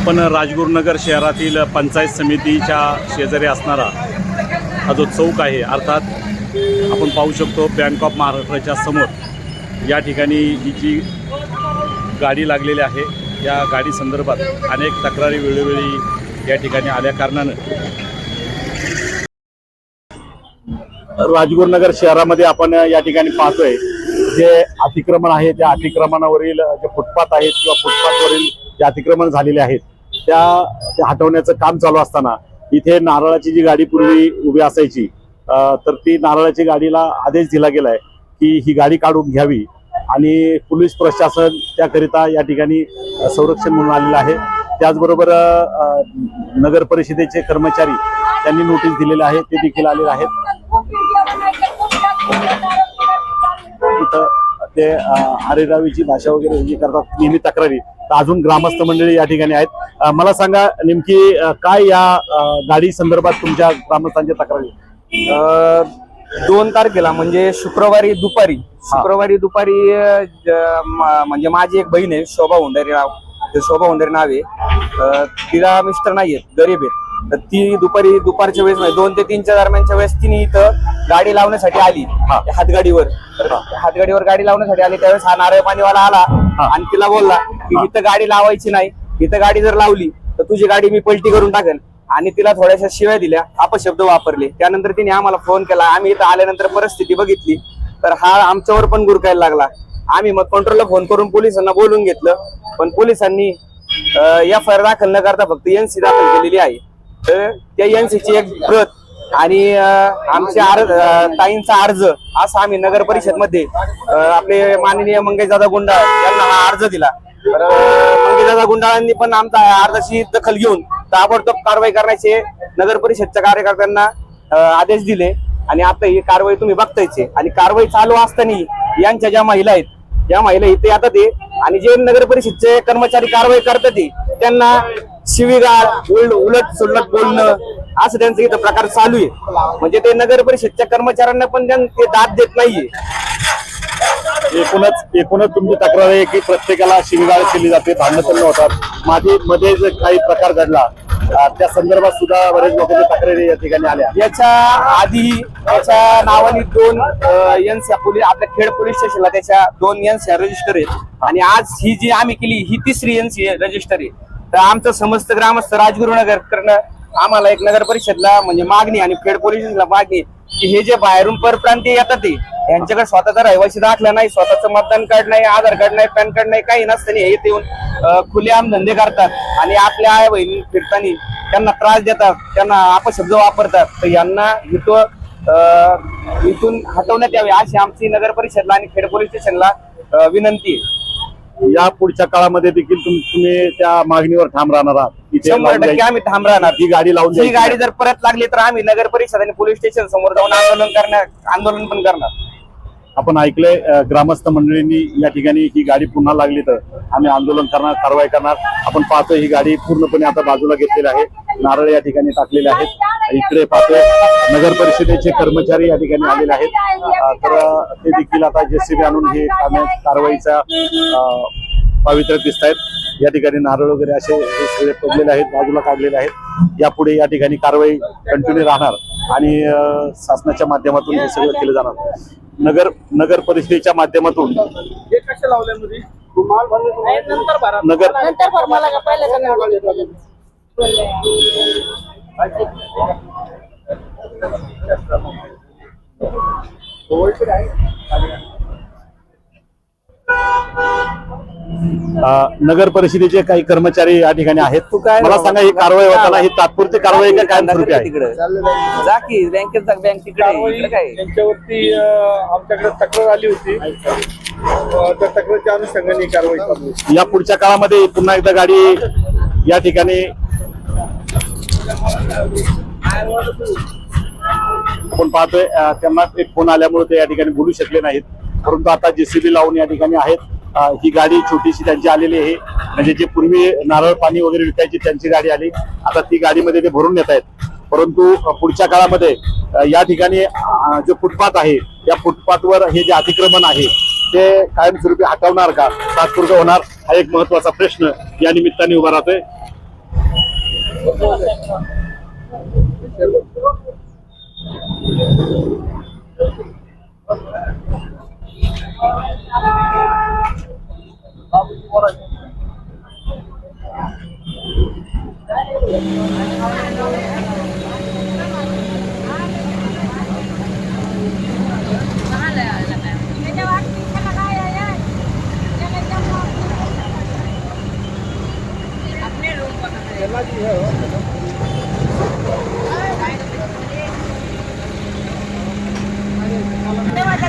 आपण राजगुरुनगर शहरातील पंचायत समितीच्या शेजारी असणारा हा जो चौक आहे, अर्थात आपण पाहू शकतो बँक ऑफ महाराष्ट्राच्या समोर या ठिकाणी ही जी गाडी लागलेली आहे, या गाडी संदर्भात अनेक तक्रारी वेळोवेळी या ठिकाणी आल्या कारणानं राजगुरुनगर शहरामध्ये आपण या ठिकाणी पाहतोय जे अतिक्रमण आहे, त्या अतिक्रमणावरील जे फुटपाथ आहेत किंवा फुटपाथवरील जे अतिक्रमण झालेले आहेत त्या हटवण्याचं काम चालू असताना इथे नारळाची जी गाडी पूर्वी उभी असायची, तर ती नारळाची गाडीला आदेश दिला गेलाय की ही गाडी काढून घ्यावी आणि पोलीस प्रशासन त्याकरिता या ठिकाणी संरक्षण म्हणून आलेलं आहे। त्याचबरोबर नगर परिषदेचे कर्मचारी त्यांनी नोटीस दिलेले आहे, ते देखील आलेले आहेत। इथं ते आरेरावीची भाषा वगैरे जी करतात नेहमी तक्रारी, तर अजून ग्रामस्थ मंडळी या ठिकाणी आहेत। मला सांगा नेमकी काय या गाडी संदर्भात तुमच्या ग्रामस्थांच्या तक्रारी? 2 तारखेला म्हणजे शुक्रवारी दुपारी म्हणजे माझी एक बहीण आहे शोभा हुंडारे नाव आहे, तिला मिस्टर नाहीये, गरीब आहे, तर ती दुपारच्या वेळेस 2 ते 3च्या दरम्यानच्या वेळेस तिने इथं गाडी लावण्यासाठी आली हातगाडीवर गाडी लावण्यासाठी आली। त्यावेळेस हा नारळ पाणीवाला आला आणि तिला बोलला की इथं गाडी लावायची नाही, इथं गाडी जर लावली तर तुझी गाडी मी पलटी करून टाकेन, आणि तिला थोड्याशा शिव्या दिल्या, अपशब्द वापरले। त्यानंतर तिने आम्हाला फोन केला। आम्ही इथं आल्यानंतर परिस्थिती बघितली तर हा आमच्यावर पण गुरकायला लागला। आम्ही मग कंट्रोलला फोन करून पोलिसांना बोलून घेतलं, पण पोलिसांनी FIR दाखल न करता फक्त NC दाखल केलेली आहे। तर त्या NCची एक प्रत आणि आमच्या ताईंचा अर्ज असा आम्ही नगर परिषद मध्ये आपले माननीय मंगेशदादा गुंडाळ यांना हा अर्ज दिला। तर मंगेशदादा गुंडाळांनी पण आमचा अर्जाची दखल घेऊन ताबडतोब कारवाई करण्याचे नगर परिषदच्या कार्यकर्त्यांना आदेश दिले, आणि आता ही कारवाई तुम्ही बघतायच। आणि कारवाई चालू असताना यांच्या ज्या महिला आहेत, या महिला इथे येतात आणि जे नगर परिषदचे कर्मचारी कारवाई करतात त्यांना शिवीगाळ, उलट सुलट बोलणं असं त्यांचं इथं प्रकार चालू आहे। म्हणजे ते नगर परिषदच्या कर्मचाऱ्यांना पण ते दाद देत नाहीये। एकूणच तुमची तक्रार आहे की प्रत्येकाला शिवीगाळ केली जाते, भांडण होतात। मध्ये जे काही प्रकार घडला त्या संदर्भात सुद्धा बरेच लोकांच्या तक्रारी या ठिकाणी आल्या। याच्या आधी त्याच्या नावाने 2 NC आपल्या खेड पोलीस स्टेशनला त्याच्या 2 NC रजिस्टर आहेत, आणि आज ही जी आम्ही केली ही 3री NC रजिस्टर आहे। तर आमचं समस्त ग्रामस्थ राजगुरुनगर करणं आम्हाला एक नगर परिषदला म्हणजे मागणी आणि खेड पोलीस स्टेशनला मागणी की हे जे बाहेरून परप्रांतीय येतात यांच्याकडे स्वतःचा रहिवासी दाखला नाही, स्वतःचं मतदान कार्ड नाही, आधार कार्ड नाही, पॅन कार्ड नाही, काही नसताना हे येऊन खुलेआम धंदे करतात आणि आपल्या आई बहिणी फिरताना त्यांना त्रास देतात, त्यांना अपशब्द वापरतात। तर यांना इथून हटवण्यात यावे अशी आमची नगर परिषदला आणि खेड पोलीस स्टेशनला विनंती आहे। या पुढच्या काळामध्ये देखील तुम्ही त्या मागणीवर ठाम राहणार आहात? 100% आम्ही ठाम राहणार। ही गाडी लावून ही गाडी जर परत लागली तर आम्ही नगर परिषद आणि पोलीस स्टेशन समोर जाऊन आंदोलन पण करणार। आपण ऐकलंय ग्रामस्थ मंडळींनी या ठिकाणी ही गाडी पुन्हा लागली तर आम्ही आंदोलन करणार, कारवाई करणार। आपण पाहतोय ही गाडी पूर्णपणे आता बाजूला घेतलेली आहे, नारळ या ठिकाणी टाकलेले आहेत। इकडे पाहतोय नगर परिषदेचे कर्मचारी या ठिकाणी आलेले आहेत, तर ते देखील आता JCB आणून हे कारवाईचा पावित्र्य दिसत आहेत। या ठिकाणी नारळ वगैरे असे सगळे पडलेले आहेत, बाजूला काढलेले आहेत। यापुढे या ठिकाणी कारवाई कंटिन्यू राहणार आणि शासनाच्या माध्यमातून हे सगळं केलं जाणार। नगर परिषदेच्या माध्यमातून नगर परिषदेचे काही कर्मचारी या ठिकाणी आहेत। मला सांगा ही कारवाई होताना ही तात्पुरती कारवाई का कायमस्वरूपी आहे? जा की बँकेत जा, बँक तिकडे काय त्यांच्यावरती आमच्याकडे तक्रार आली होती, त्या तक्रारीच्या अनुषंगाने कारवाई चालू आहे। या पुढच्या काळामध्ये पुन्हा एकदा गाडी या ठिकाणी आपण पाहतोय त्यांना एक फोन आल्यामुळे ते या ठिकाणी बोलू शकले नाहीत, परंतु आता JCB लावून या ठिकाणी आहेत। ही गाडी छोटीशी त्यांची आलेली आहे, म्हणजे जे पूर्वी नारळ पाणी वगैरे विकायची त्यांची गाडी आली, आता ती गाडीमध्ये ते भरून नेत आहेत। परंतु पुढच्या काळामध्ये या ठिकाणी जो फुटपाथ आहे या फुटपाथवर हे जे अतिक्रमण आहे ते कायमस्वरूपी हटवणार का, तात्पुरतं होणार, हा एक महत्वाचा प्रश्न या निमित्ताने उभा राहतोय।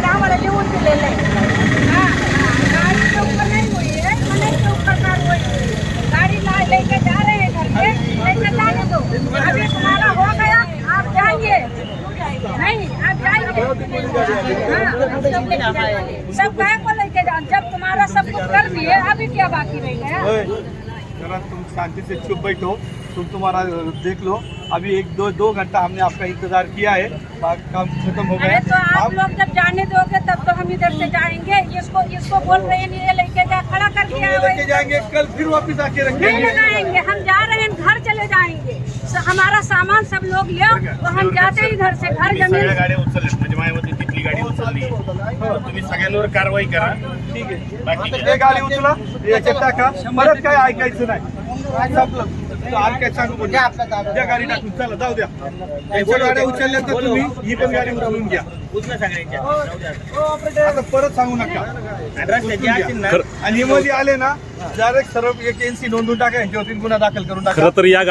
आम्हाला लिहून दिलेलं आहे. गाड़ी के ऊपर नहीं हुई है, मने के ऊपर कार्रवाई हुई है। गाड़ी लेके जा रहे हैं घर पे, लेके जाने दो। अभी तुम्हारा हो गया, आप जाइए। नहीं, आप जाइए। सब गाय को लेके जाओ। जब तुम्हारा सब कुछ कर दिए, अभी क्या बाकी रह गया? जरा तुम शांति से चुप बैठो, तुम तुम्हारा देख लो। अभी 1-2 घंटा हमने आपका इंतजार किया है, काम खत्म हो अरे गया। तो आप लोग जब जाने दोगे तब तो हम इधर से जाएंगे। इसको बोल रहे हैं ये लेके जा, खड़ा कर दिया है लेके जाएंगे, कल फिर वापस आके नहीं रखेंगे। लगाएंगे। हम जा रहे हैं, घर चले जाएंगे। हमारा सामान सब लोग लिया तो हम जाते ही घर से। घर सगळ्या जमीन गाड्या उचलल्यात म्हणजे मायावती तिथली गाडी उचलली तुम्ही सगळ्यांवर कारवाई करा. ठीक आहे, बाकी आता ते गाडी उचला, याच्यात टाका, परत काय ऐकायचं नाही. संपलं. तो आणि काय सांगू पण नाही. द्या गाडी टाकून, चला जाऊ द्या. यांच्या गाड्या उचलल्या तर तुम्ही ही पण गाडी उचलून घ्या. उचला सगळ्यांच्या आता परत सांगू नका. रस्त्याची असेल ना आणि हे मध्ये आले ना, डायरेक्ट सर्व एक एनसी नोंदून टाका, यांच्यावरती गुन्हा दाखल करून टाका. खरं तर या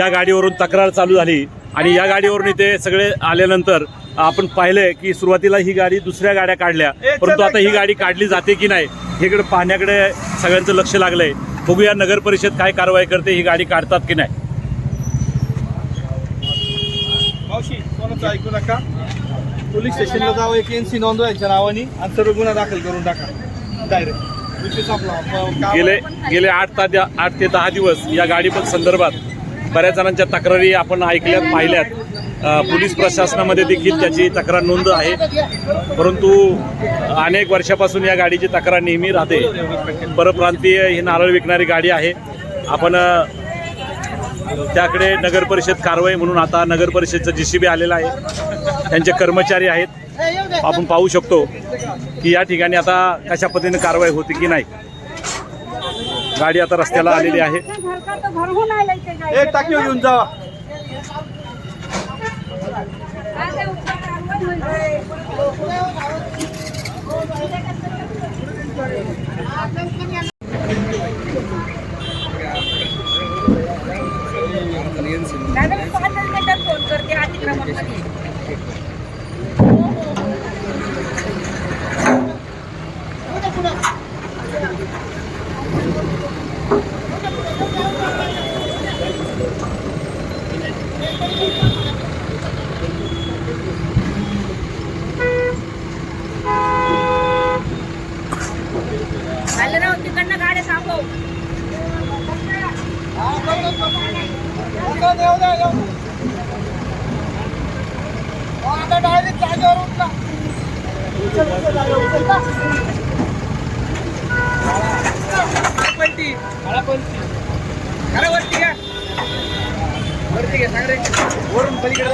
गाडीवरून तक्रार चालू झाली आणि या गाडीवरून इथे सगळे आल्यानंतर आपण पाहिलंय की सुरुवातीला ही गाडी दुसऱ्या गाड्या काढल्या, परंतु आता ही गाडी काढली जाते की नाही हेकडे पाहण्याकडे सगळ्यांचं लक्ष लागलंय. बघूया नगर परिषद काय कारवाई करते, ही गाडी काढतात की नाही. मावशी कोणाचं ऐकू नका. पोलीस स्टेशनला जावं, एक एनसी नोंदवायच्या नावाने आणि सर्व गुन्हा दाखल करून टाका डायरेक्ट. विषय संपला. गेले 8 ते 10 दिवस या गाडी संदर्भात बऱ्याच जणांच्या तक्रारी आपण ऐकल्यात, पाहिल्यात. पोलीस प्रशासनामध्ये देखील त्याची तक्रार नोंद आहे, परंतु अनेक वर्षापासून या गाडीची तक्रार नेहमी राहते. परप्रांतीय ही नारळ विकणारी गाडी आहे. आपण त्याकडे नगर परिषद कारवाई म्हणून आता नगर परिषदचं JCB आलेलं आहे, त्यांचे कर्मचारी आहेत. आपण पाहू शकतो की या ठिकाणी आता कशा पद्धतीने कारवाई होती की नाही. गाडी आता रस्त्याला आलेली आहे. घर का तो घर होना लेके जाइए। एक टाकीवर घेऊन जावा. आगे ऊपर कार्रवाई होई है। दादा मी 5 मिनिटात फोन करते अतिक्रमणमध्ये. बालराव तिकडनं गाड्या थांबव. वरती घ्या सगळे वरून पलीकडे